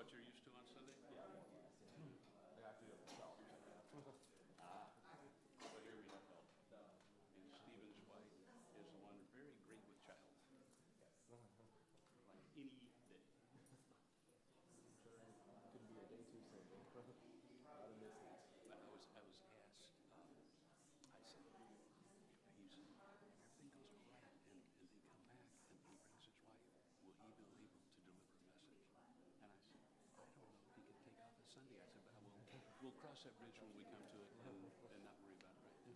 what you're used to on Sunday? Yeah, more or less. Yeah. They have to do it themselves. But here we have help. And Stephen's wife is the one very great with child. Yes. Like any day. Couldn't be a day too soon. Not a miss it. But I was asked, I said, he's, everything goes all right, and they come back, and he brings his wife. Will he be able to deliver a message? And I said, I don't know if he can take off a Sunday. I said, but we'll cross that bridge when we come to it, and not worry about it right now.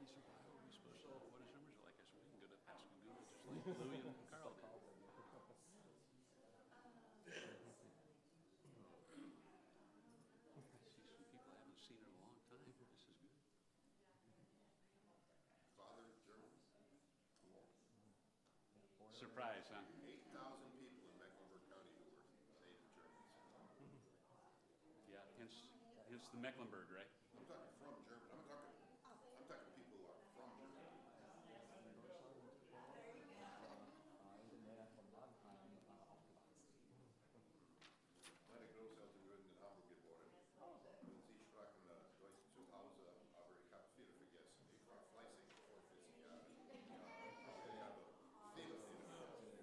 He said, well, how are we supposed to know what his numbers are like? I said, we can go to Pascagoula just like Louie and Carl did. I see some people I haven't seen in a long time. This is good. Father German. Surprise, huh? 8,000 people in Mecklenburg County who were native Germans. Yeah, hence the Mecklenburg, right? I'm talking from Germany. I'm talking people who are from Germany. Meine Großeltern wurden in Hamburg geboren. Und sie sprachen Deutsch zu Hause, aber ich habe viel vergessen. Ich war fleißig vor 40 Jahren. Ich habe viel vergessen.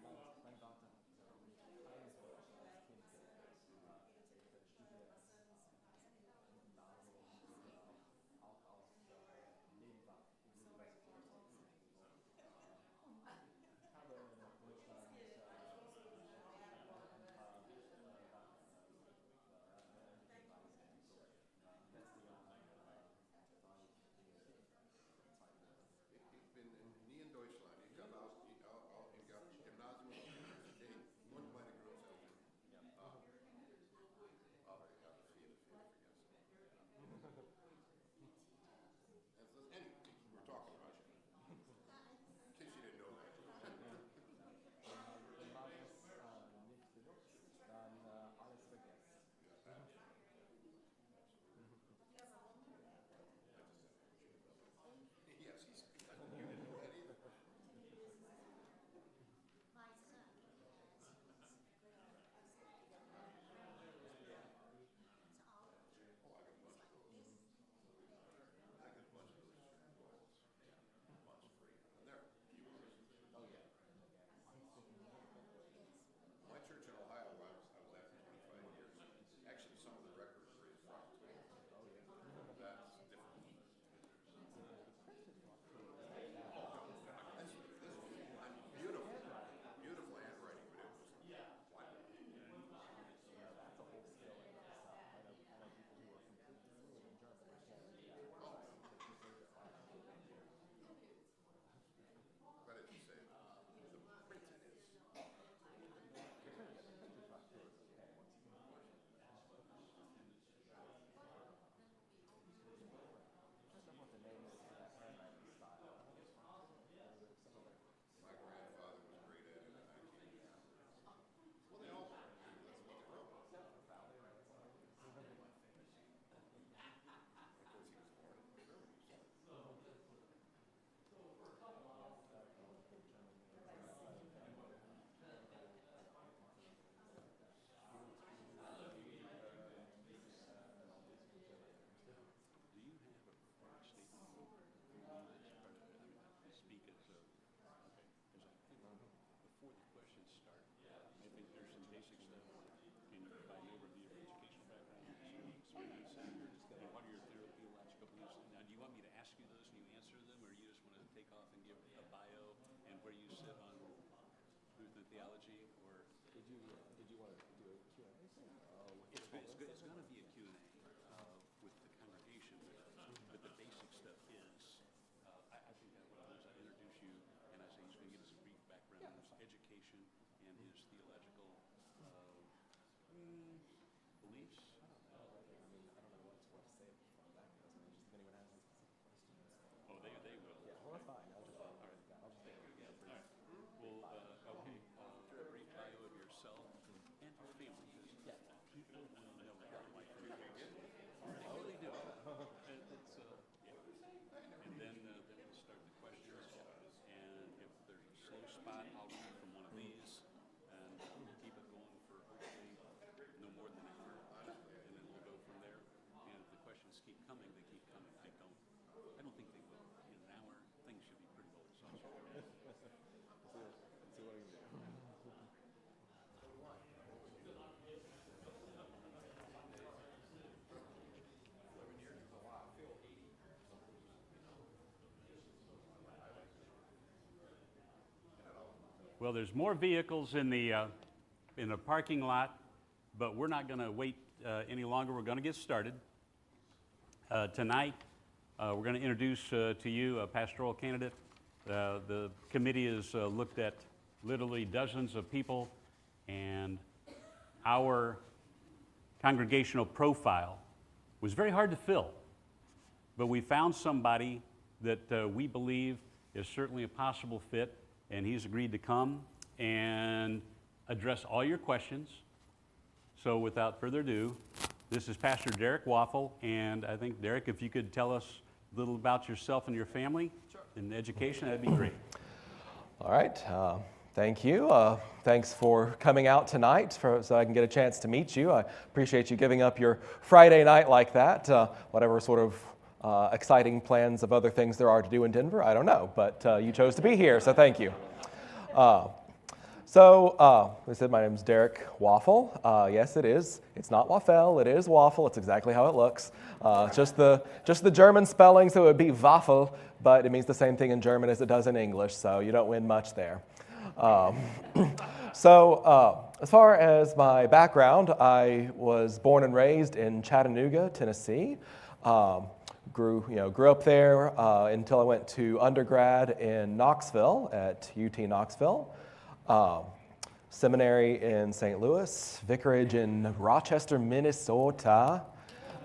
Mein Vater eines Wörters als Kind auch aus Nebenfach Universität. Ich habe in Deutschland Ich bin nie in Deutschland. Ich habe auch im Gymnasium Universität und meine Großeltern. Aber ich habe viel vergessen. Anyway, we're talking about you. In case you didn't know that. Wenn man es nicht benutzt, dann alles vergessen. Yes, you didn't know that either. My son has his great it's all Oh, I got a bunch of those. I got a bunch of those balls. Yeah, bunch free. And they're viewers. Oh yeah. My church in Ohio, I was at for 25 years. Actually, some of the records were in front. Oh yeah. That's different. This was beautiful handwriting, but it was white. That's a whole skill in itself. I know people who are completely fluent in German. I can't do that. What did you say? The printing is. My grandfather was great at it, and I can't. Well, they all were. That's what they wrote. Of course, he was born in Germany. Do you have a prepared statement to speak as a, okay, as I think before the questions start, I think there's some basic stuff. Can you provide an overview of your educational background, experience, and what are your theological beliefs? Now, do you want me to ask you those and you answer them, or you just want to take off and give a bio and where you sit on Lutheran theology, or? Did you want to do a Q&A? It's going to be a Q&A with the congregation, but the basic stuff is, I think that what I introduce you, and I say he's going to give us a brief background on his education and his theological beliefs. I don't know. I mean, I don't know what to say from that. Just if anyone has any specific questions. Oh, they will. Yeah, well, that's fine. I'll just take it. All right. Well, a brief bio of yourself and your family. Yeah. People want to know about your life. Oh, they do. And then we'll start the questions. And if there's a slow spot, I'll read from one of these. And we'll keep it going for vehicles keep coming, they keep coming. I don't think they will. In an hour, things should be pretty well exhausted. Let's see what I can do. Well, there's more vehicles in the parking lot, but we're not going to wait any longer. We're going to get started. Tonight, we're going to introduce to you a pastoral candidate. The committee has looked at literally dozens of people, and our congregational profile was very hard to fill. But we found somebody that we believe is certainly a possible fit, and he's agreed to come and address all your questions. So without further ado, this is Pastor Derek Waffel, and I think, Derek, if you could tell us a little about yourself and your family and education, that'd be great. All right. Thank you. Thanks for coming out tonight so I can get a chance to meet you. I appreciate you giving up your Friday night like that. Whatever sort of exciting plans of other things there are to do in Denver, I don't know, but you chose to be here, so thank you. I said my name's Derek Waffel. Yes, it is. It's not Waffel, it is Waffel. It's exactly how it looks. Just the German spelling, so it would be Waffel, but it means the same thing in German as it does in English, so you don't win much there. As far as my background, I was born and raised in Chattanooga, Tennessee. Grew up there until I went to undergrad in Knoxville at UT Knoxville. Seminary in St. Louis, vicarage in Rochester, Minnesota.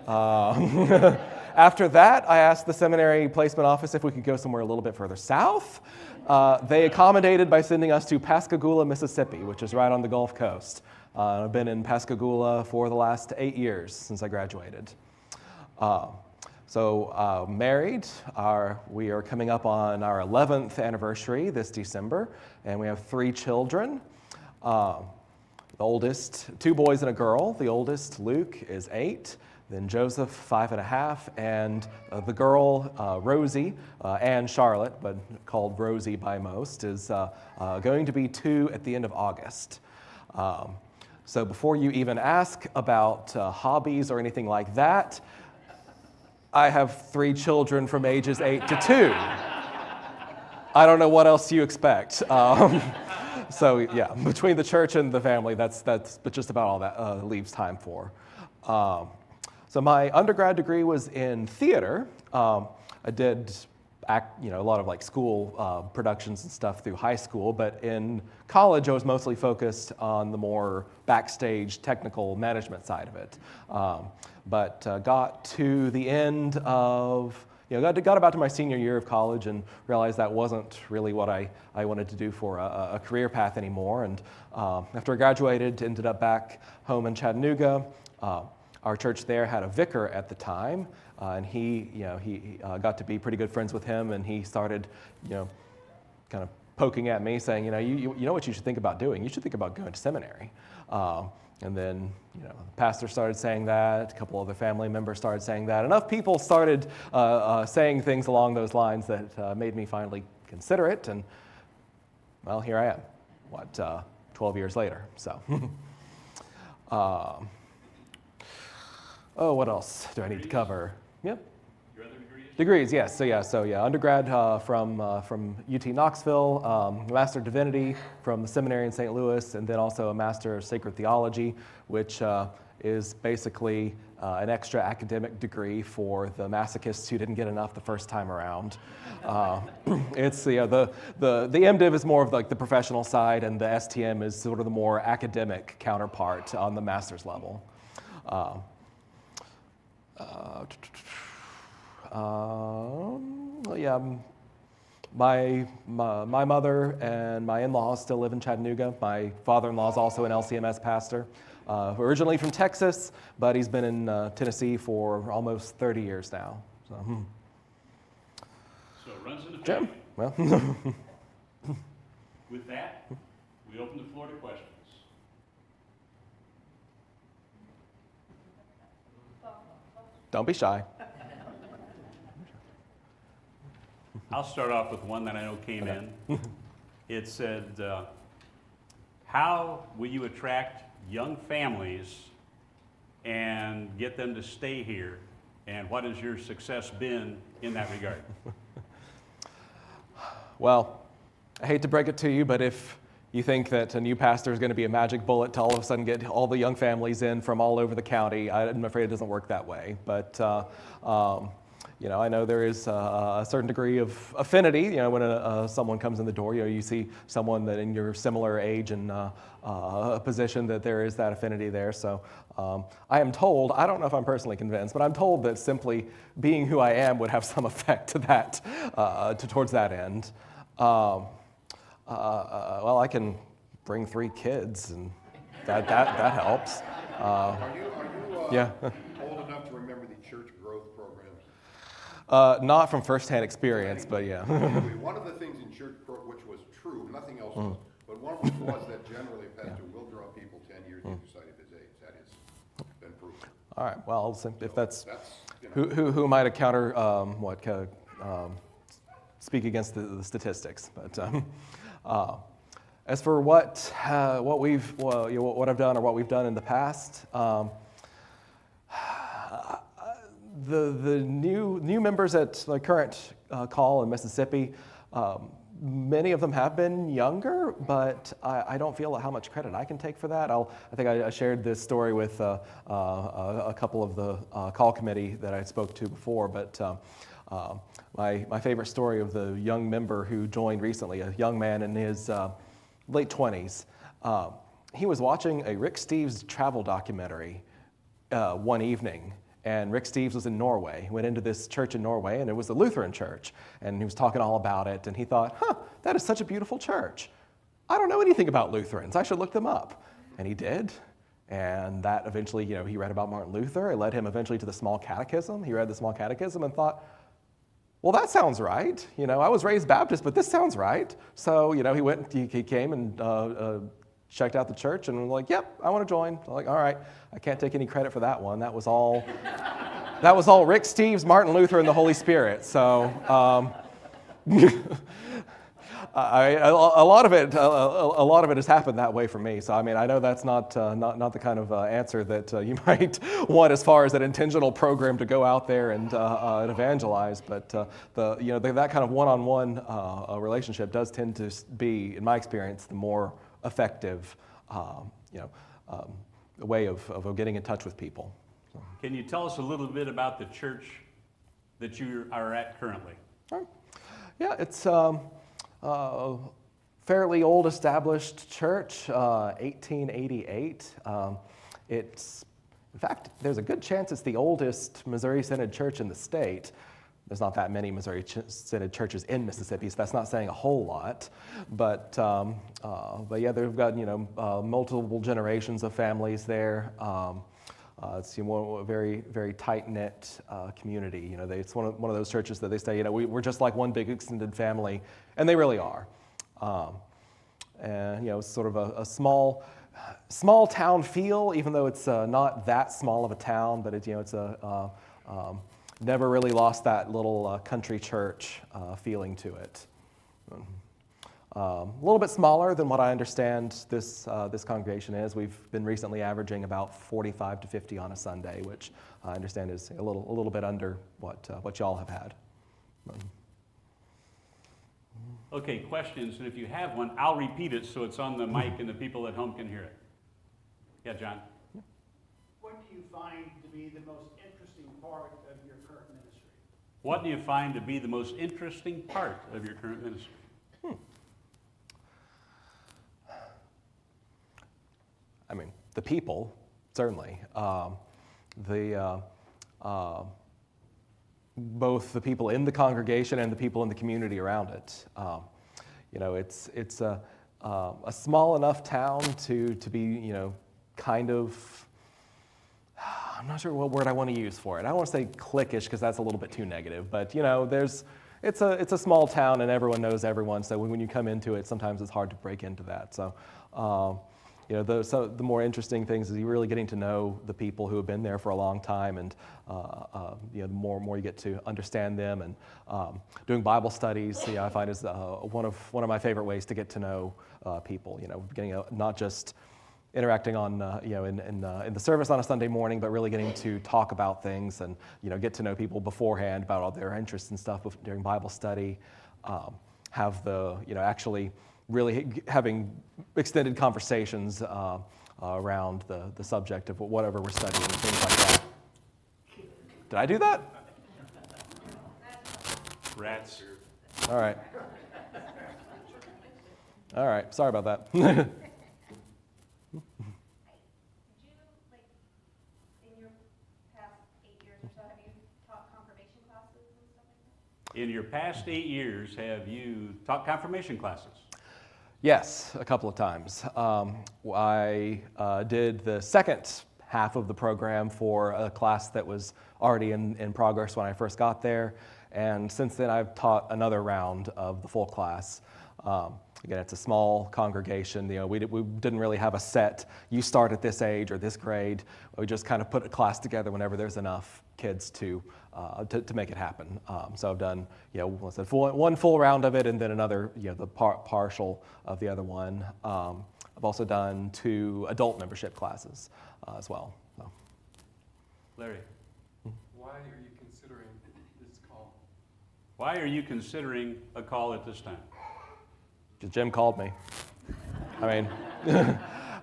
After that, I asked the seminary placement office if we could go somewhere a little bit further south. They accommodated by sending us to Pascagoula, Mississippi, which is right on the Gulf Coast. I've been in Pascagoula for the last 8 years since I graduated. Married, we are coming up on our 11th anniversary this December, and we have 3 children. The oldest, 2 boys and a girl. The oldest, Luke, is 8, then Joseph, 5.5, and the girl, Rosie, and Charlotte, but called Rosie by most, is going to be 2 at the end of August. So before you even ask about hobbies or anything like that, I have 3 children from ages 8 to 2. I don't know what else you expect. Between the church and the family, that's just about all that leaves time for. So my undergrad degree was in theater. I did a lot of school productions and stuff through high school, but in college I was mostly focused on the more backstage technical management side of it. Got to the end of, got about to my senior year of college and realized that wasn't really what I wanted to do for a career path anymore. And after I graduated, ended up back home in Chattanooga. Our church there had a vicar at the time, and he got to be pretty good friends with him, and he started, kind of poking at me, saying, you know what you should think about doing? You should think about going to seminary. And then, the pastor started saying that, a couple other family members started saying that. Enough people started saying things along those lines that made me finally consider it, and, well, here I am, 12 years later, so. What else do I need to cover? Yep. Your other Degrees, degrees? yes. Undergrad from UT Knoxville, Master of Divinity from the seminary in St. Louis, and then also a Master of Sacred Theology, which is basically an extra academic degree for the masochists who didn't get enough the first time around. It's the MDiv is more of the professional side, and the STM is sort of the more academic counterpart on the master's level. My mother and my in-laws still live in Chattanooga. My father-in-law is also an LCMS pastor, originally from Texas, but he's been in Tennessee for almost 30 years now. So it runs in the Jim, family. well, With that, we open the floor to questions. don't be shy. I'll start off with one that I know came in. It said, how will you attract young families and get them to stay here? And what has your success been in that regard? Well, I hate to break it to you, but if you think that a new pastor is going to be a magic bullet to all of a sudden get all the young families in from all over the county, I'm afraid it doesn't work that way. But I know there is a certain degree of affinity. When someone comes in the door, you see someone that in your similar age and position, that there is that affinity there. So I am told, I don't know if I'm personally convinced, but I'm told that simply being who I am would have some effect to that, towards that end. Well, I can bring 3 kids, and that helps. Are you Yeah. old enough to remember the church growth programs? Not from firsthand experience, but yeah. One of the things in church growth, which was true, nothing else was, but one of them was that generally a pastor will draw people 10 years each side of his age. That has been proven. All right. Well, if that's you know, who might counter speak against the statistics, but as for what I've done or what we've done in the past, the new members at the current call in Mississippi, many of them have been younger, but I don't feel how much credit I can take for that. I think I shared this story with a couple of the call committee that I spoke to before, but my favorite story of the young member who joined recently, a young man in his late 20s, he was watching a Rick Steves travel documentary one evening. And Rick Steves was in Norway. He went into this church in Norway, and it was a Lutheran church. And he was talking all about it, and he thought, that is such a beautiful church. I don't know anything about Lutherans. I should look them up. And he did. And that eventually, he read about Martin Luther. It led him eventually to the Small Catechism. He read the Small Catechism and thought, well, that sounds right. I was raised Baptist, but this sounds right. So, he came and checked out the church and was like, yep, I want to join. I'm like, all right, I can't take any credit for that one. That was all Rick Steves, Martin Luther, and the Holy Spirit. So a lot of it has happened that way for me. So I know that's not the kind of answer that you might want as far as an intentional program to go out there and evangelize. But that kind of one-on-one relationship does tend to be, in my experience, the more effective way of getting in touch with people. So. Can you tell us a little bit about the church that you are at currently? Yeah, it's fairly old established church, 1888. It's, in fact, there's a good chance it's the oldest Missouri Synod church in the state. There's not that many Missouri Synod churches in Mississippi, so that's not saying a whole lot. But yeah, they've got multiple generations of families there. It's a very, very tight-knit community. It's one of those churches that they say, we're just like one big extended family, and they really are. And it's sort of a small town feel, even though it's not that small of a town, but it's never really lost that little country church feeling to it. A little bit smaller than what I understand this congregation is. We've been recently averaging about 45 to 50 on a Sunday, which I understand is a little bit under what y'all have had. Okay, questions, and if you have one, I'll repeat it so it's on the mic and the people at home can hear it. Yeah, John? What do you find to be the most interesting part of your current ministry? What do you find to be the most interesting part of your current ministry? The people, certainly. Both the people in the congregation and the people in the community around it. It's a small enough town to be, kind of, I'm not sure what word I want to use for it. I don't want to say cliquish because that's a little bit too negative, but it's a small town and everyone knows everyone. So when you come into it, sometimes it's hard to break into that. So the more interesting things is you're really getting to know the people who have been there for a long time, and the more and more you get to understand them, and doing Bible studies, I find is one of my favorite ways to get to know people. Getting not just interacting on in the service on a Sunday morning, but really getting to talk about things and get to know people beforehand about all their interests and stuff during Bible study. Have the actually really having extended conversations around the subject of whatever we're studying and things like that. Did I do that? Rats. All right. All right. Sorry about that. Did you, in your past 8 years or so, have you taught confirmation classes and stuff like that? In your past 8 years, have you taught confirmation classes? Yes, a couple of times. I did the second half of the program for a class that was already in progress when I first got there, and since then I've taught another round of the full class. Again, it's a small congregation. We didn't really have a set, you start at this age or this grade. We just kind of put a class together whenever there's enough kids to make it happen. So I've done, one full round of it, and then another, the partial of the other one. I've also done 2 adult membership classes as well. So. Larry. Why are you considering this call? Why are you considering a call at this time? Jim called me. I mean,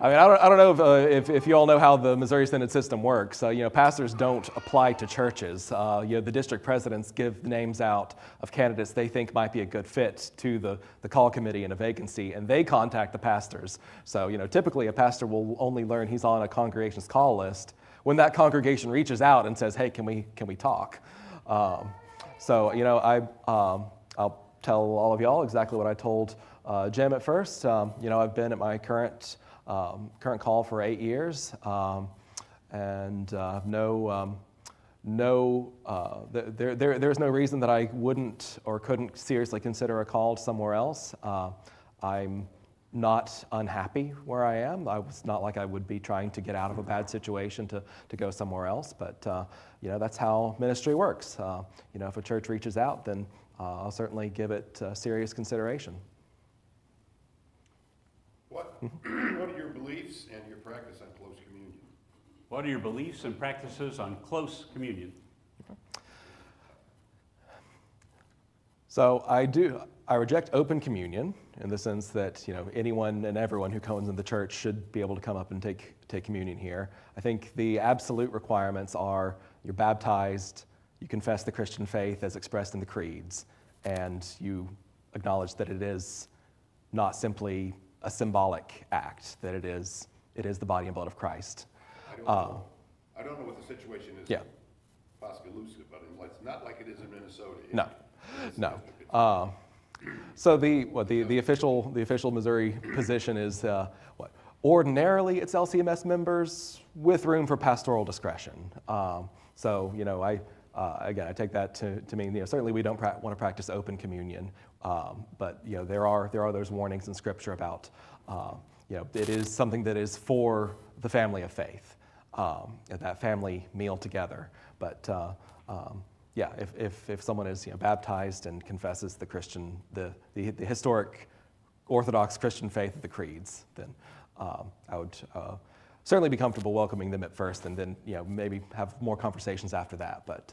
I don't know if you all know how the Missouri Synod system works. Pastors don't apply to churches. The district presidents give names out of candidates they think might be a good fit to the call committee in a vacancy, and they contact the pastors. So, typically a pastor will only learn he's on a congregation's call list when that congregation reaches out and says, "Hey, can we talk?" I'll tell all of y'all exactly what I told Jim at first. I've been at my current call for 8 years, and there's no reason that I wouldn't or couldn't seriously consider a call somewhere else. I'm not unhappy where I am. It's not like I would be trying to get out of a bad situation to go somewhere else, but that's how ministry works. If a church reaches out, then I'll certainly give it serious consideration. What are your beliefs and your practice on close communion? What are your beliefs and practices on close communion? So I reject open communion in the sense that anyone and everyone who comes in the church should be able to come up and take communion here. I think the absolute requirements are you're baptized, you confess the Christian faith as expressed in the creeds, and you acknowledge that it is not simply a symbolic act, that it is the body and blood of Christ. I don't know what the situation is Yeah. in Pascagoula, but it's not like it is in Minnesota. No. So the official Missouri position is ordinarily it's LCMS members with room for pastoral discretion. I take that to mean certainly we don't want to practice open communion, but there are those warnings in Scripture about it is something that is for the family of faith, that family meal together. But if someone is baptized and confesses the historic Orthodox Christian faith of the creeds, then I would certainly be comfortable welcoming them at first, and then maybe have more conversations after that. But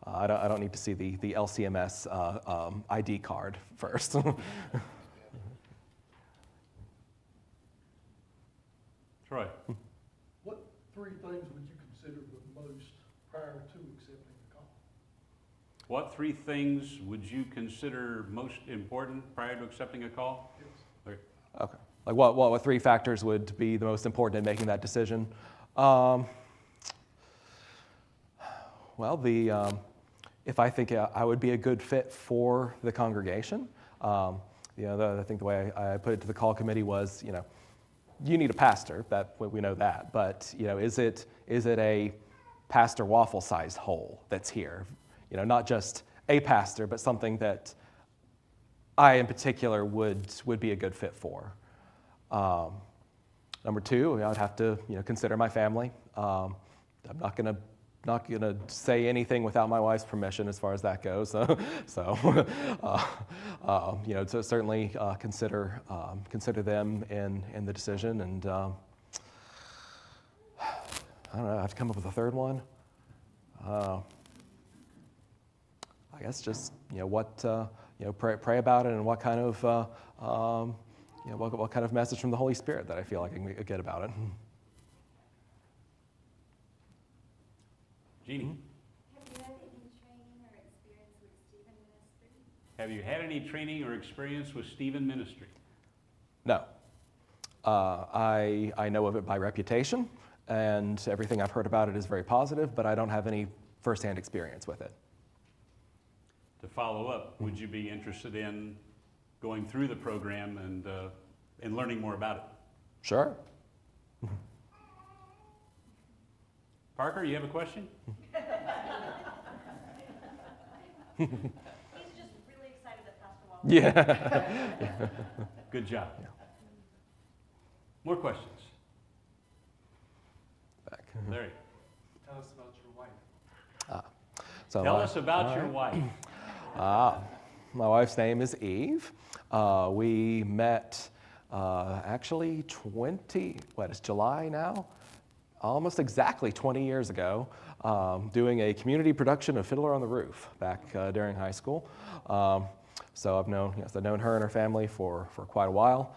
I don't need to see the LCMS ID card first. Troy. What 3 things would you consider the most prior to accepting the call? What 3 things would you consider most important prior to accepting a call? Yes. Okay. Like what 3 factors would be the most important in making that decision? If I think I would be a good fit for the congregation, I think the way I put it to the call committee was, you need a pastor. That we know that, but is it a pastor waffle-sized hole that's here? Not just a pastor, but something that I in particular would be a good fit for. Number two, I'd have to consider my family. I'm not gonna say anything without my wife's permission as far as that goes. So to certainly consider them in the decision. And I don't know. I have to come up with a third one. I guess just pray about it and what kind of what kind of message from the Holy Spirit that I feel like I can get about it. Jeannie, Have you had any training or experience with Stephen Ministry? have you had any training or experience with Stephen Ministry? No. I know of it by reputation, and everything I've heard about it is very positive, but I don't have any firsthand experience with it. To follow up, would you be interested in going through the program and learning more about it? Sure. Parker, you have a question? He's just really excited that Pastor Waffle. Yeah. Good job. More questions? Back. Larry, Tell us about your wife. So tell us about your wife. My wife's name is Eve. We met actually it's July now? Almost exactly 20 years ago, doing a community production of Fiddler on the Roof back during high school. So I've known her and her family for quite a while.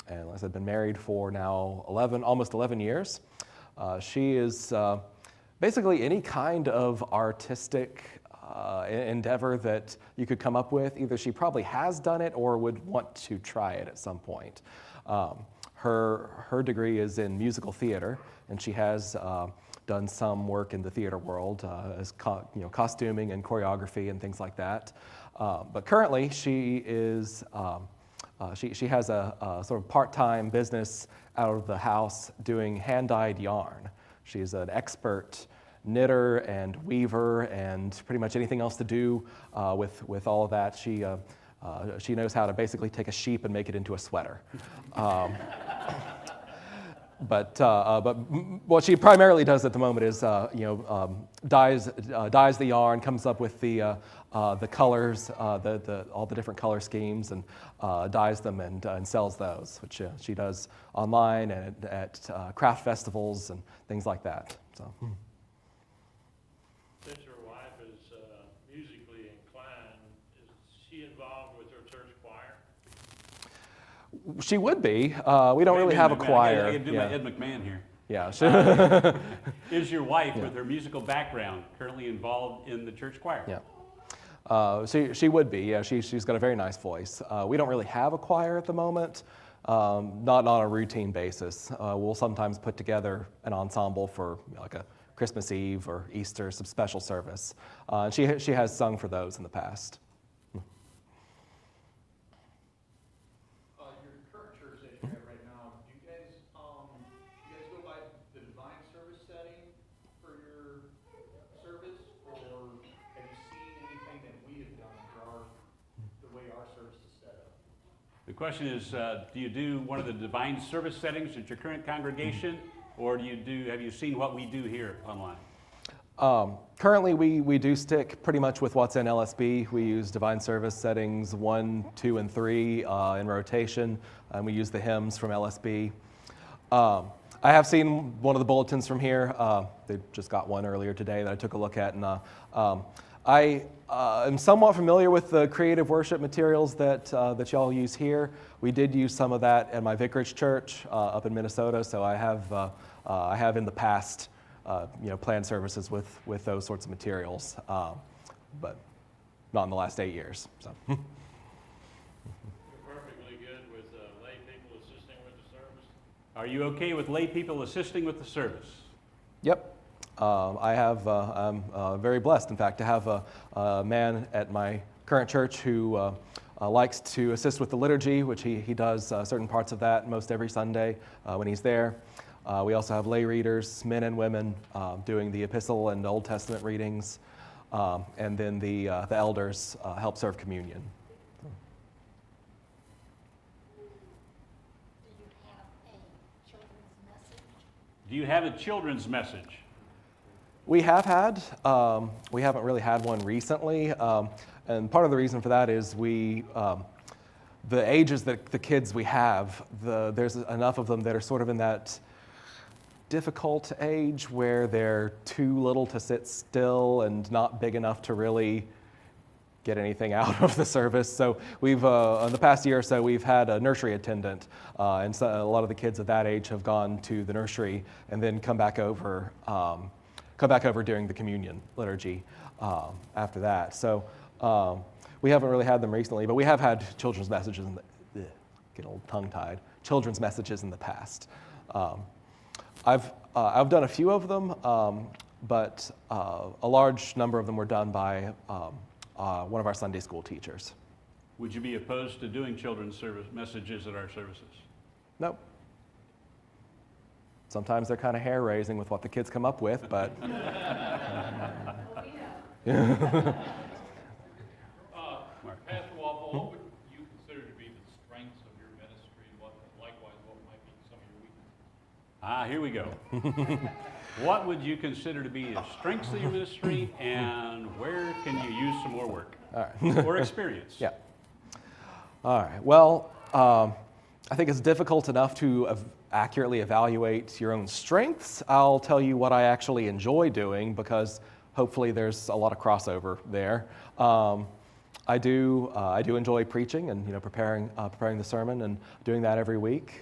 And as I've been married for now almost 11 years. She is basically any kind of artistic endeavor that you could come up with. Either she probably has done it or would want to try it at some point. Her degree is in musical theater, and she has done some work in the theater world as costuming and choreography and things like that. But currently, she is she has a sort of part-time business out of the house doing hand-dyed yarn. She's an expert knitter and weaver and pretty much anything else to do with all of that. She knows how to basically take a sheep and make it into a sweater. But what she primarily does at the moment is dyes the yarn, comes up with the colors, all the different color schemes, and dyes them and sells those, which she does online and at craft festivals and things like that. So. Since your wife is musically inclined, is she involved with her church choir? She would be. We don't really have a choir. I gotta do my Ed McMahon here. Yeah. Is your wife, with her musical background, currently involved in the church choir? Yeah. She would be. Yeah. She's got a very nice voice. We don't really have a choir at the moment. Not on a routine basis. We'll sometimes put together an ensemble for like a Christmas Eve or Easter, some special service. And she has sung for those in the past. Your current church that you have right now, do you guys go by the divine service setting for your service, or have you seen anything that we have done for the way our service is set up? The question is, do you do one of the divine service settings at your current congregation, or have you seen what we do here online? Currently, we do stick pretty much with what's in LSB. We use divine service settings 1, 2, and 3 in rotation, and we use the hymns from LSB. I have seen one of the bulletins from here. They just got one earlier today that I took a look at, and I am somewhat familiar with the creative worship materials that y'all use here. We did use some of that at my vicarage church up in Minnesota, so I have in the past planned services with those sorts of materials, but not in the last 8 years. So. You're perfectly good with lay people assisting with the service? Are you okay with lay people assisting with the service? Yep. I'm very blessed, in fact, to have a man at my current church who likes to assist with the liturgy, which he does certain parts of that most every Sunday when he's there. We also have lay readers, men and women, doing the Epistle and Old Testament readings, and then the elders help serve communion. Do you have a Do you have a children's message? We have had. We haven't really had one recently, and part of the reason for that is the ages that the kids we have, there's enough of them that are sort of in that difficult age where they're too little to sit still and not big enough to really get anything out of the service. So we've, in the past year or so, we've had a nursery attendant, and so a lot of the kids at that age have gone to the nursery and then come back over during the communion liturgy after that. So we haven't really had them recently, but we have had children's messages get a little tongue-tied, children's messages in the past. I've done a few of them, but a large number of them were done by one of our Sunday school teachers. Would you be opposed to doing children's service messages at our services? Nope. Sometimes they're kind of hair-raising with what the kids come up with, but... Pastor Waffel, what would you consider to be the strengths of your ministry? Likewise, what might be some of your weaknesses? Here we go. What would you consider to be the strengths of your ministry, and where can you use some more work All right. or experience? Yeah. All right. Well, I think it's difficult enough to accurately evaluate your own strengths. I'll tell you what I actually enjoy doing, because hopefully there's a lot of crossover there. I do enjoy preaching and preparing the sermon and doing that every week.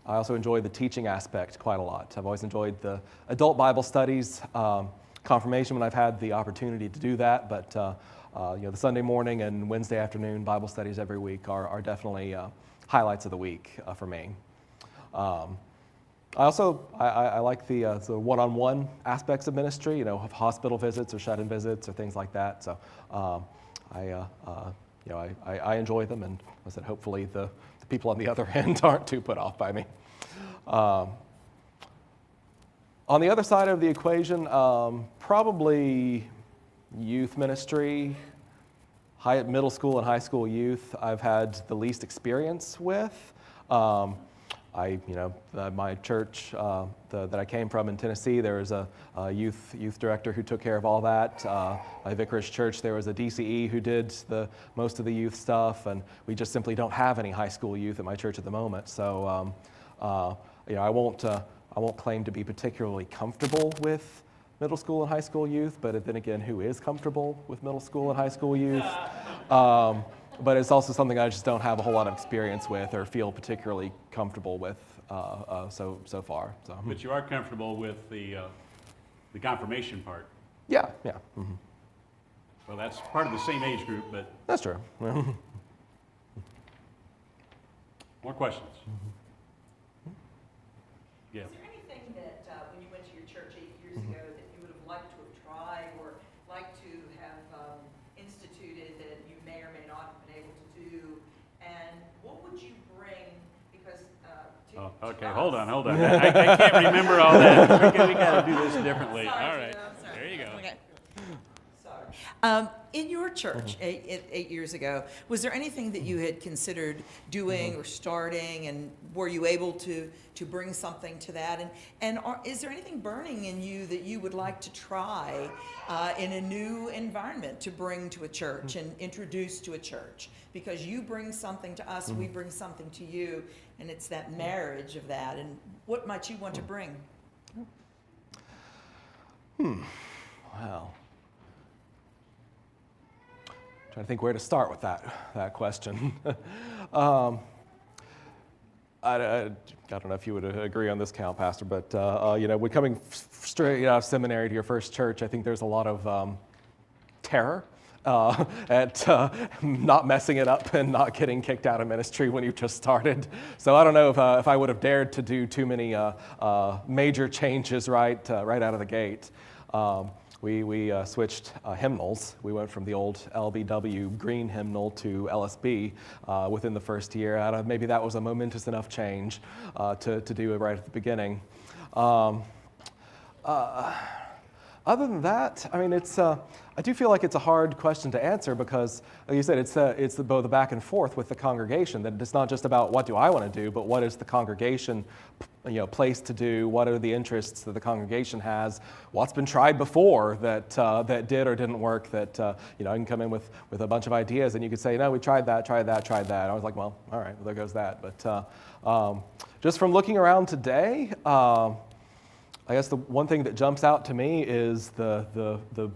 I also enjoy the teaching aspect quite a lot. I've always enjoyed the adult Bible studies, confirmation when I've had the opportunity to do that, but the Sunday morning and Wednesday afternoon Bible studies every week are definitely highlights of the week for me. I like the one-on-one aspects of ministry, hospital visits or shut-in visits or things like that. So I enjoy them, and I said hopefully the people on the other end aren't too put off by me. On the other side of the equation, probably youth ministry, middle school and high school youth, I've had the least experience with. My church that I came from in Tennessee, there was a youth director who took care of all that. My vicarage church, there was a DCE who did most of the youth stuff, and we just simply don't have any high school youth at my church at the moment. So, I won't claim to be particularly comfortable with middle school and high school youth, but then again, who is comfortable with middle school and high school youth? But it's also something I just don't have a whole lot of experience with or feel particularly comfortable with so far. So. But you are comfortable with the confirmation part. Yeah. Mm-hmm. Well, that's part of the same age group, but... That's true. More questions? Yeah. Is there anything that, when you went to your church 8 years ago, that you would have liked to have tried or liked to have instituted that you may or may not have been able to do? And what would you bring, because to Okay, us- hold on. I can't remember all that. Okay, we got to do this differently. Sorry, All right, Tina, I'm sorry. there you go. Okay. Sorry. In your church 8 years ago, was there anything that you had considered doing or starting, and were you able to bring something to that? And is there anything burning in you that you would like to try in a new environment to bring to a church and introduce to a church? Because you bring something to us, we bring something to you, and it's that marriage of that. And what might you want to bring? Wow. Trying to think where to start with that question. I don't know if you would agree on this count, Pastor, but when coming straight out of seminary to your first church, I think there's a lot of terror at not messing it up and not getting kicked out of ministry when you've just started. So I don't know if I would have dared to do too many major changes right out of the gate. We switched hymnals. We went from the old LBW green hymnal to LSB within the first year. Maybe that was a momentous enough change to do it right at the beginning. Other than that, I mean, I do feel like it's a hard question to answer because, like you said, it's both the back and forth with the congregation. That it's not just about what do I want to do, but what is the congregation, placed to do? What are the interests that the congregation has? What's been tried before that did or didn't work? That I can come in with a bunch of ideas, and you could say, no, we tried that. I was like, well, all right, well, there goes that. But just from looking around today. I guess the one thing that jumps out to me is the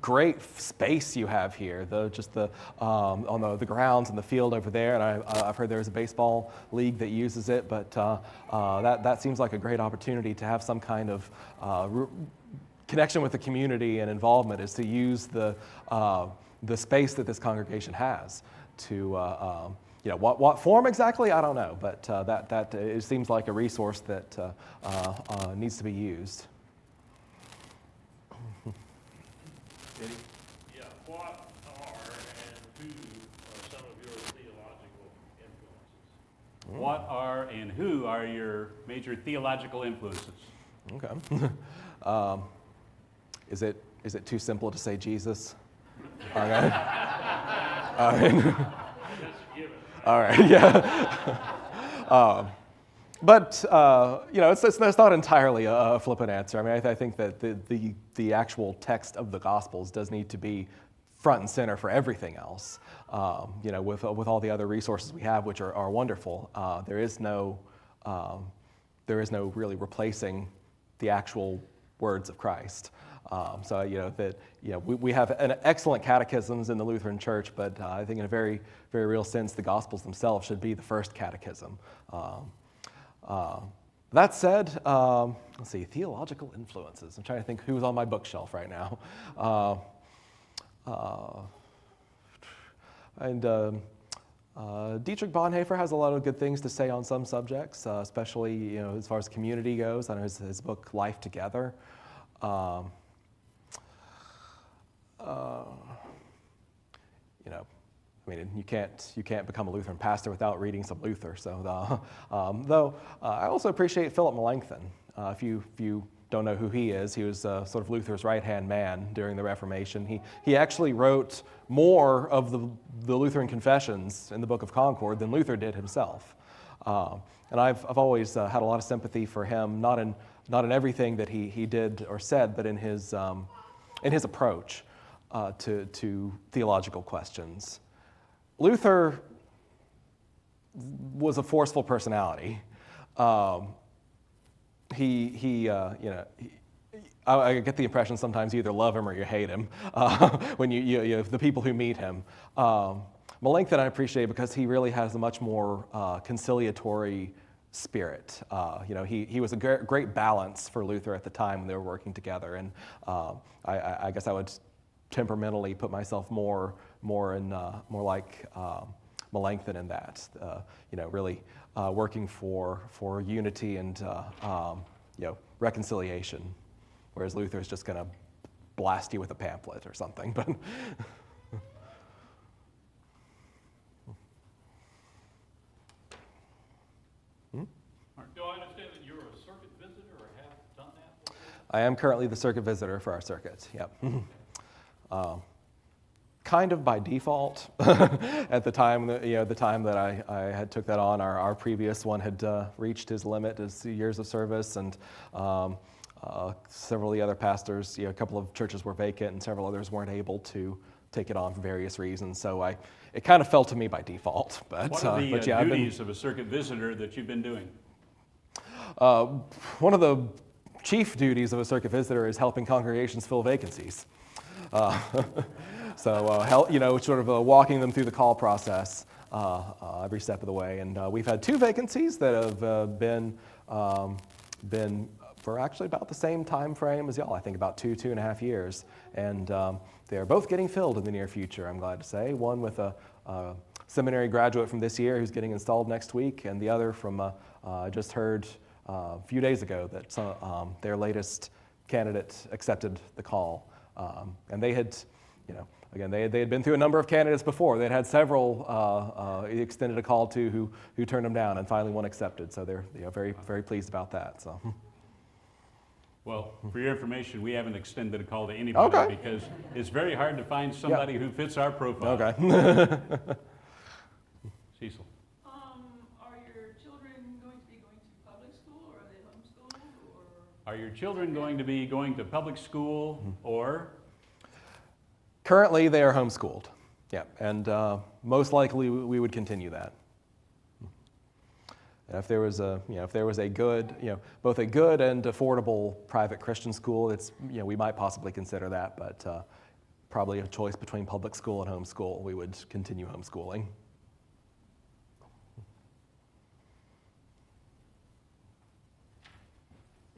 great space you have here. On the grounds and the field over there, and I've heard there's a baseball league that uses it. But that seems like a great opportunity to have some kind of connection with the community and involvement. Is to use the space that this congregation has to. What form exactly, I don't know, but that it seems like a resource that needs to be used. Yeah, what are and who are some of your theological influences? What are and who are your major theological influences? Okay. Is it too simple to say Jesus? Okay. All right, yeah. But it's not entirely a flippant answer. I mean, I think that the actual text of the Gospels does need to be front and center for everything else. With all the other resources we have, which are wonderful, there is no really replacing the actual words of Christ. We have an excellent catechisms in the Lutheran Church, but I think in a very, very real sense, the Gospels themselves should be the first catechism. That said, let's see, theological influences. I'm trying to think who's on my bookshelf right now. Dietrich Bonhoeffer has a lot of good things to say on some subjects, especially as far as community goes. I know his book Life Together. You can't become a Lutheran pastor without reading some Luther. So, though I also appreciate Philip Melanchthon. If you don't know who he is, he was sort of Luther's right-hand man during the Reformation. He actually wrote more of the Lutheran confessions in the Book of Concord than Luther did himself. And I've always had a lot of sympathy for him, not in everything that he did or said, but in his approach to theological questions. Luther was a forceful personality. I get the impression sometimes you either love him or you hate him when you the people who meet him. Melanchthon I appreciate because he really has a much more conciliatory spirit. He was a great balance for Luther at the time when they were working together, and I guess I would temperamentally put myself more like Melanchthon in that. Really working for unity and reconciliation, whereas Luther is just going to blast you with a pamphlet or something. But Do I understand that you're a circuit visitor or have done that before? I am currently the circuit visitor for our circuit. Yep. Kind of by default. At the time that I had took that on, our previous one had reached his limit, his years of service, and several of the other pastors, a couple of churches were vacant, and several others weren't able to take it on for various reasons. So it kind of fell to me by default. But what are the I've been, duties of a circuit visitor that you've been doing? one of the chief duties of a circuit visitor is helping congregations fill vacancies. Sort of walking them through the call process every step of the way. And we've had 2 vacancies that have been for actually about the same time frame as y'all. I think about 2.5 years. And they are both getting filled in the near future, I'm glad to say. One with a seminary graduate from this year who's getting installed next week, and the other from, I just heard a few days ago that their latest candidate accepted the call. And they had, again, they had been through a number of candidates before. They'd had several extended a call to who turned them down, and finally one accepted. So they're very, very pleased about that. So. Well, for your information, we haven't extended a call to anybody Okay. because it's very hard to find somebody who fits our profile. Okay. Cecil. Are your children going to be going to public school, or are they homeschooled, or? Are your children going to be going to public school or? Currently, they are homeschooled. Yeah, and most likely we would continue that. And if there was a good, both a good and affordable private Christian school, we might possibly consider that, but probably a choice between public school and homeschool, we would continue homeschooling.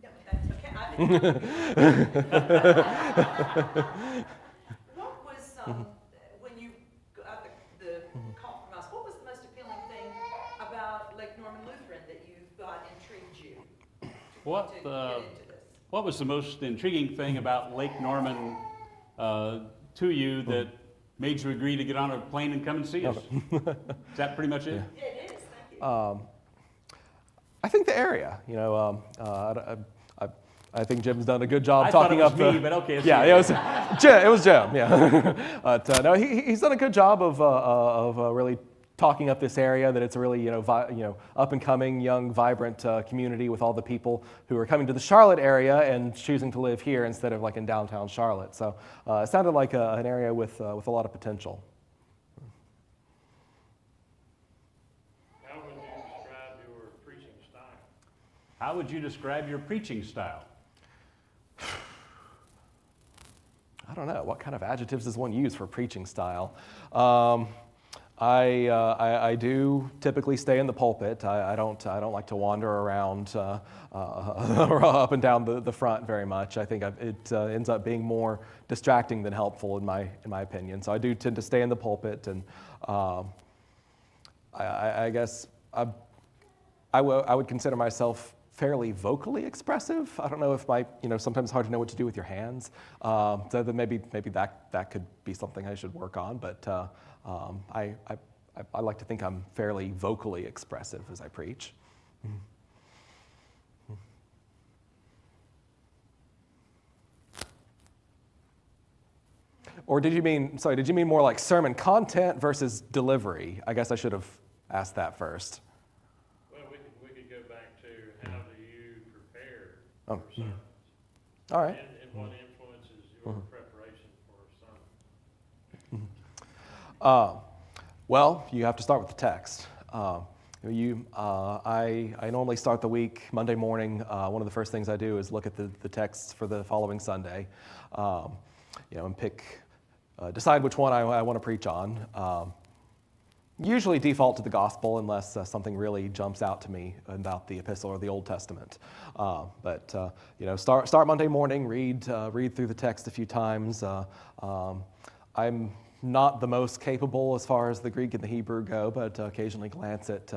No, that's okay. What was, when you got the call from us, what was the most appealing thing about Lake Norman Lutheran that you thought intrigued you to What, get into this? What was the most intriguing thing about Lake Norman to you that made you agree to get on a plane and come and see us? Is that pretty much it? Yeah, it is, thank you. I think the area, I think Jim's done a good job I thought talking it was up me, the. but okay. It's Yeah, you. it was Jim. Yeah, but no, he's done a good job of really talking up this area. That it's a really up and coming, young, vibrant community with all the people who are coming to the Charlotte area and choosing to live here instead of like in downtown Charlotte. So it sounded like an area with a lot of potential. How would you describe your preaching style? How would you describe your preaching style? I don't know. What kind of adjectives does one use for preaching style? I do typically stay in the pulpit. I don't like to wander around up and down the front very much. I think it ends up being more distracting than helpful in my opinion. So I do tend to stay in the pulpit, and I guess I would consider myself fairly vocally expressive. I don't know if sometimes it's hard to know what to do with your hands. So then maybe that could be something I should work on. But I like to think I'm fairly vocally expressive as I preach. Or did you mean more like sermon content versus delivery? I guess I should have asked that first. Well, we could go back to how do you prepare Oh, for sermons? All right. And what influences your preparation for a sermon? Well, you have to start with the text. I normally start the week Monday morning. One of the first things I do is look at the texts for the following Sunday, and decide which one I want to preach on. Usually default to the gospel unless something really jumps out to me about the epistle or the Old Testament. But start Monday morning, read through the text a few times. I'm not the most capable as far as the Greek and the Hebrew go, but occasionally glance at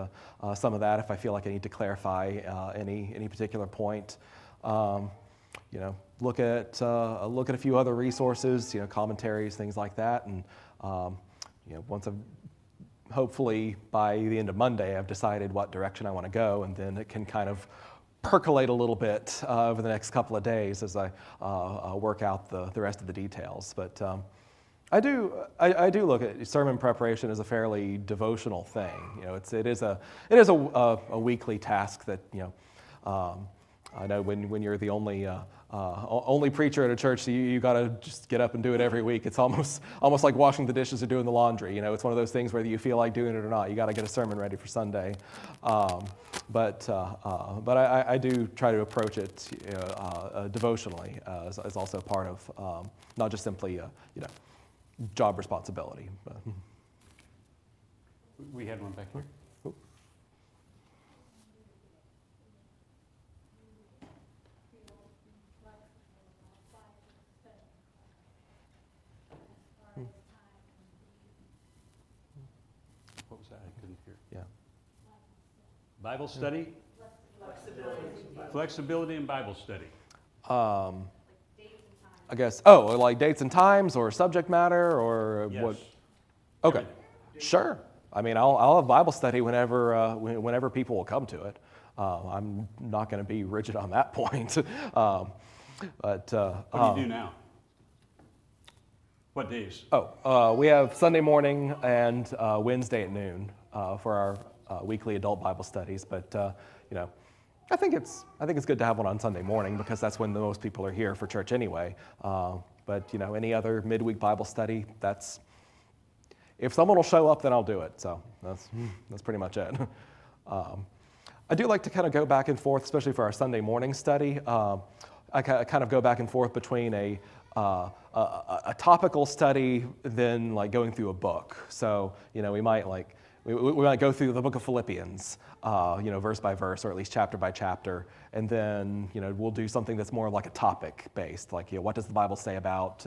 some of that if I feel like I need to clarify any particular point. Look at a few other resources, commentaries, things like that, and once hopefully by the end of Monday, I've decided what direction I want to go, and then it can kind of percolate a little bit over the next couple of days as I work out the rest of the details. But I do look at sermon preparation as a fairly devotional thing. It is a weekly task that I know when you're the only preacher at a church, so you got to just get up and do it every week. It's almost like washing the dishes or doing the laundry. It's one of those things whether you feel like doing it or not. You got to get a sermon ready for Sunday. But I do try to approach it devotionally as also part of not just simply job responsibility. We had one back here. What was that? I couldn't hear. Yeah. Bible study? Flexibility in Bible study. I guess, like dates and times or subject matter or Yes. what? Okay, sure. I mean, I'll have Bible study whenever people will come to it. I'm not going to be rigid on that point. But What do you do now? What days? we have Sunday morning and Wednesday at noon for our weekly adult Bible studies. But I think it's good to have one on Sunday morning because that's when the most people are here for church anyway. But any other midweek Bible study, if someone will show up, then I'll do it. So that's pretty much it. I do like to kind of go back and forth, especially for our Sunday morning study. I kind of go back and forth between a topical study, then like going through a book. So we might we might go through the book of Philippians, verse by verse, or at least chapter by chapter, and then we'll do something that's more like a topic based, like what does the Bible say about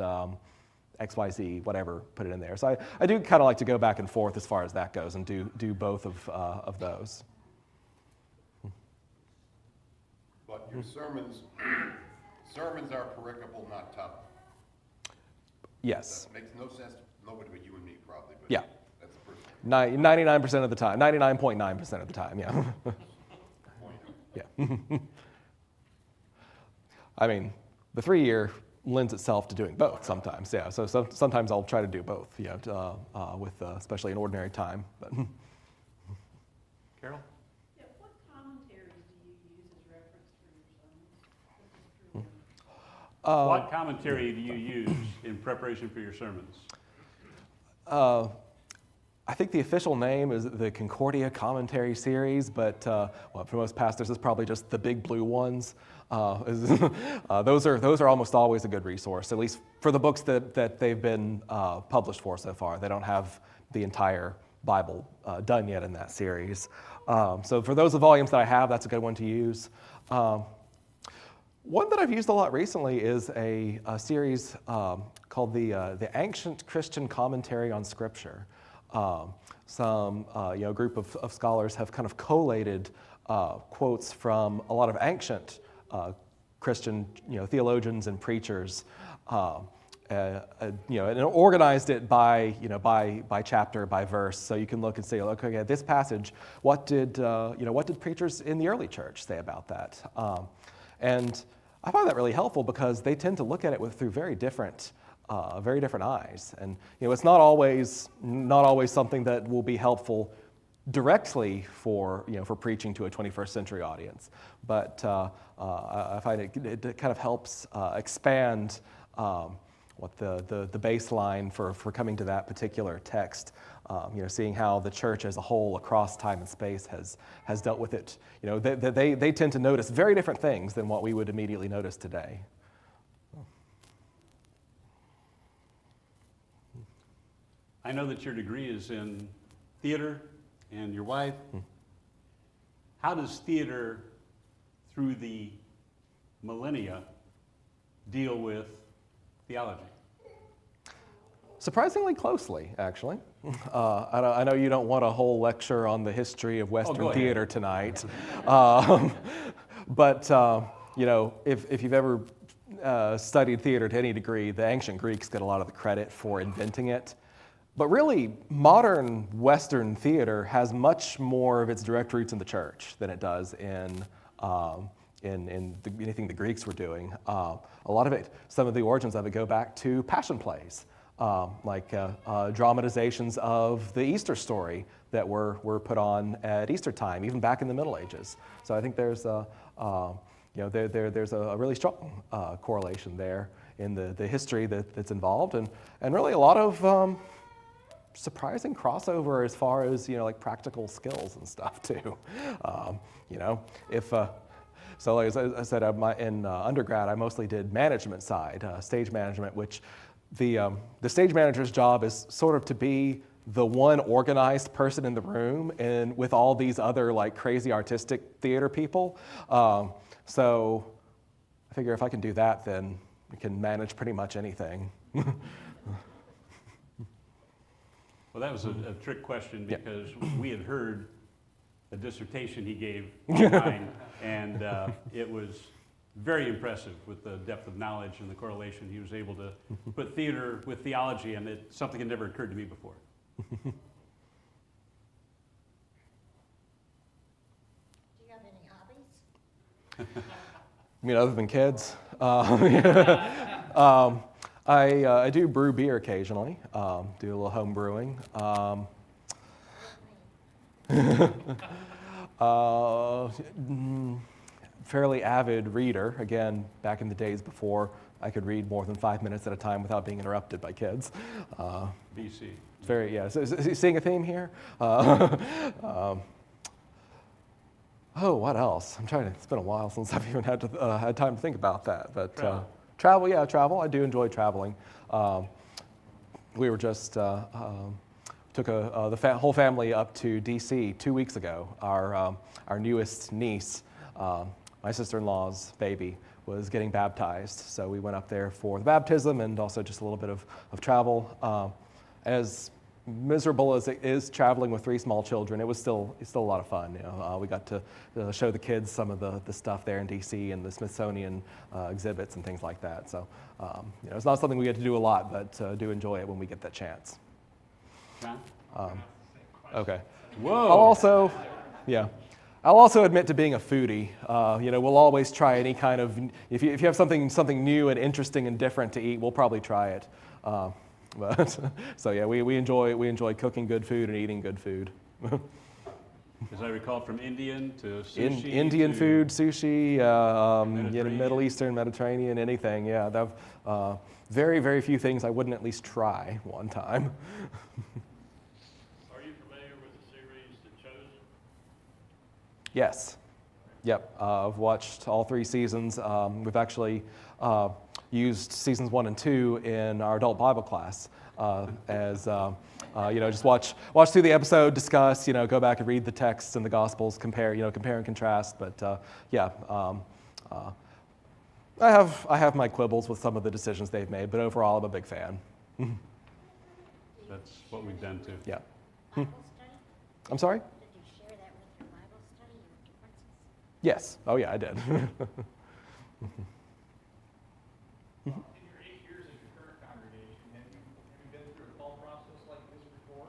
X, Y, Z, whatever, put it in there. So I do kind of like to go back and forth as far as that goes, and do both of those. But your sermons are pericopal, not topical. Yes. That makes no sense to nobody but you and me, probably. But Yeah. that's personal. 99% of the time, 99.9% of the time, yeah. Point. Yeah. I mean, the 3-year lends itself to doing both sometimes, yeah. So sometimes I'll try to do both, with especially in ordinary time. But Carol? Yeah, what commentaries do you use as reference for your sermons? This is true. What commentary do you use in preparation for your sermons? I think the official name is the Concordia Commentary Series, but for most pastors, it's probably just the big blue ones. Those are almost always a good resource, at least for the books that they've been published for so far. They don't have the entire Bible done yet in that series. So for those volumes that I have, that's a good one to use. One that I've used a lot recently is a series called the Ancient Christian Commentary on Scripture. Some group of scholars have kind of collated quotes from a lot of ancient Christian theologians and preachers, and organized it by chapter, by verse, so you can look and say, okay, this passage, what did preachers in the early church say about that? And I find that really helpful because they tend to look at it through very different eyes, and it's not always something that will be helpful directly for preaching to a 21st century audience, but I find it kind of helps expand what the baseline for coming to that particular text. Seeing how the church as a whole across time and space has dealt with it. They tend to notice very different things than what we would immediately notice today. I know that your degree is in theater and your wife. How does theater, through the millennia, deal with theology? Surprisingly closely, actually. I know you don't want a whole lecture on the history of Western theater tonight, but if you've ever studied theater to any degree, the ancient Greeks get a lot of the credit for inventing it. But really, modern Western theater has much more of its direct roots in the church than it does in anything the Greeks were doing. A lot of it, some of the origins of it go back to passion plays, like dramatizations of the Easter story that were put on at Easter time, even back in the Middle Ages. So I think there's there's a really strong correlation there in the history that's involved, and really a lot of surprising crossover as far as like practical skills and stuff too. So as I said, in undergrad, I mostly did management side, stage management, which the stage manager's job is sort of to be the one organized person in the room, and with all these other like crazy artistic theater people. So I figure if I can do that, then I can manage pretty much anything. Well, that was a trick question because we had heard the dissertation he gave online, and it was very impressive with the depth of knowledge and the correlation. He was able to put theater with theology, and it's something that never occurred to me before. Do you have any hobbies? I mean, other than kids, I do brew beer occasionally, do a little home brewing. Fairly avid reader, again, back in the days before I could read more than 5 minutes at a time without being interrupted by kids. BC. Very, yeah, so seeing a theme here? Oh, what else? It's been a while since I've even had time to think about that. But travel. I do enjoy traveling. We were just, took the whole family up to DC 2 weeks ago. Our newest niece, my sister-in-law's baby, was getting baptized. So we went up there for the baptism and also just a little bit of travel. As miserable as it is traveling with 3 small children, it's still a lot of fun. We got to show the kids some of the stuff there in DC and the Smithsonian exhibits and things like that. So it's not something we get to do a lot, but do enjoy it when we get that chance. John? Okay. Whoa. I'll also admit to being a foodie. We'll always try any kind of, if you have something new and interesting and different to eat, we'll probably try it. So yeah, we enjoy cooking good food and eating good food. As I recall, from Indian to sushi. Indian to food, sushi, Middle Eastern, Mediterranean, anything. Yeah, very, very few things I wouldn't at least try one time. Are you familiar with the series The Chosen? Yes. Yep. I've watched all 3 seasons. We've actually used seasons 1 and 2 in our adult Bible class just watch through the episode, discuss, go back and read the texts and the Gospels, compare and contrast. But I have my quibbles with some of the decisions they've made, but overall I'm a big fan. That's what we've done too. Yeah. Bible study? I'm sorry? Did you share that with your Bible study, your differences? Yes. Oh yeah, I did. In your 8 years in your current congregation, have you been through a call process like this before?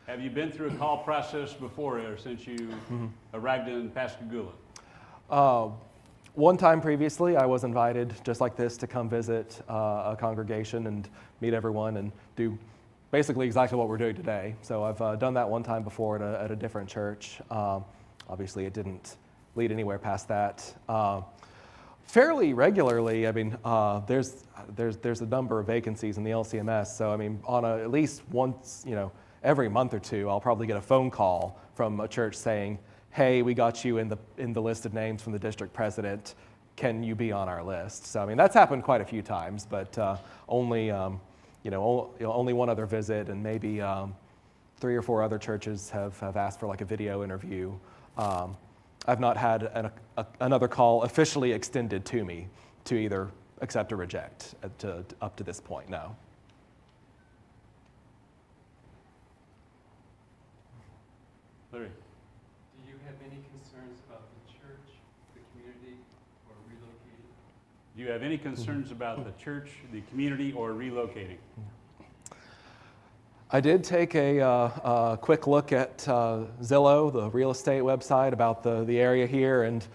Have you been through a call process before or since you arrived in Pascagoula? One time previously, I was invited, just like this, to come visit a congregation and meet everyone and do basically exactly what we're doing today. So I've done that one time before at a different church. Obviously, it didn't lead anywhere past that. Fairly regularly, I mean, there's a number of vacancies in the LCMS. So I mean, on at least once, every month or two, I'll probably get a phone call from a church saying, "Hey, we got you in the list of names from the district president. Can you be on our list?" So I mean, that's happened quite a few times, but only one other visit, and maybe 3 or 4 other churches have asked for like a video interview. I've not had another call officially extended to me to either accept or reject up to this point. No. Larry? Do you have any concerns about the church, the community, or relocating? Do you have any concerns about the church, the community, or relocating? I did take a quick look at Zillow, the real estate website, about the area here, and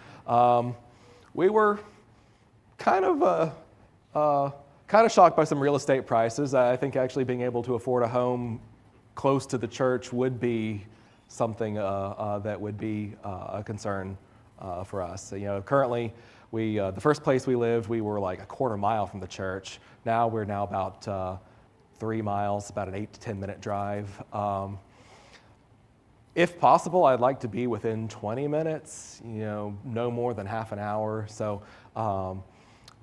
we were kind of shocked by some real estate prices. I think actually being able to afford a home close to the church would be something that would be a concern for us. So, currently, the first place we lived, we were like a quarter mile from the church. Now we're about 3 miles, about an 8 to 10 minute drive. If possible, I'd like to be within 20 minutes, no more than half an hour. So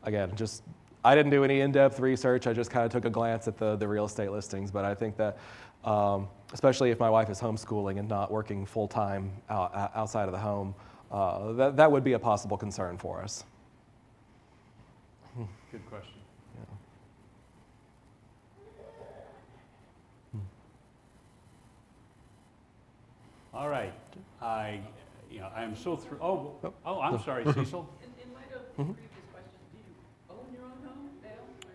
again, I didn't do any in-depth research. I just kind of took a glance at the real estate listings. But I think that especially if my wife is homeschooling and not working full-time outside of the home, that would be a possible concern for us. Good question. All right. I'm so through. I'm sorry, Cecil. In light of the previous question, do you own your own home now?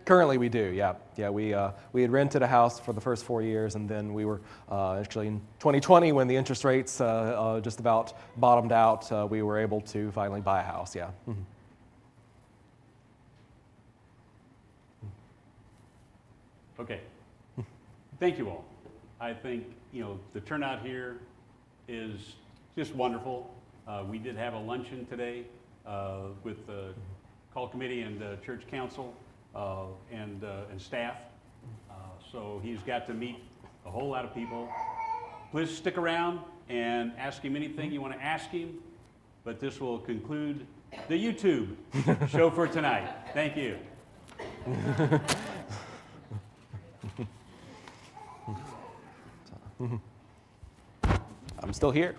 Currently, we do. Yeah. We had rented a house for the first 4 years, and then we were actually in 2020 when the interest rates just about bottomed out. We were able to finally buy a house. Yeah. Mm-hmm. Okay. Thank you all. I think, the turnout here is just wonderful. We did have a luncheon today with the call committee and church council and staff. So he's got to meet a whole lot of people. Please stick around and ask him anything you want to ask him. But this will conclude the YouTube show for tonight. Thank you. I'm still here.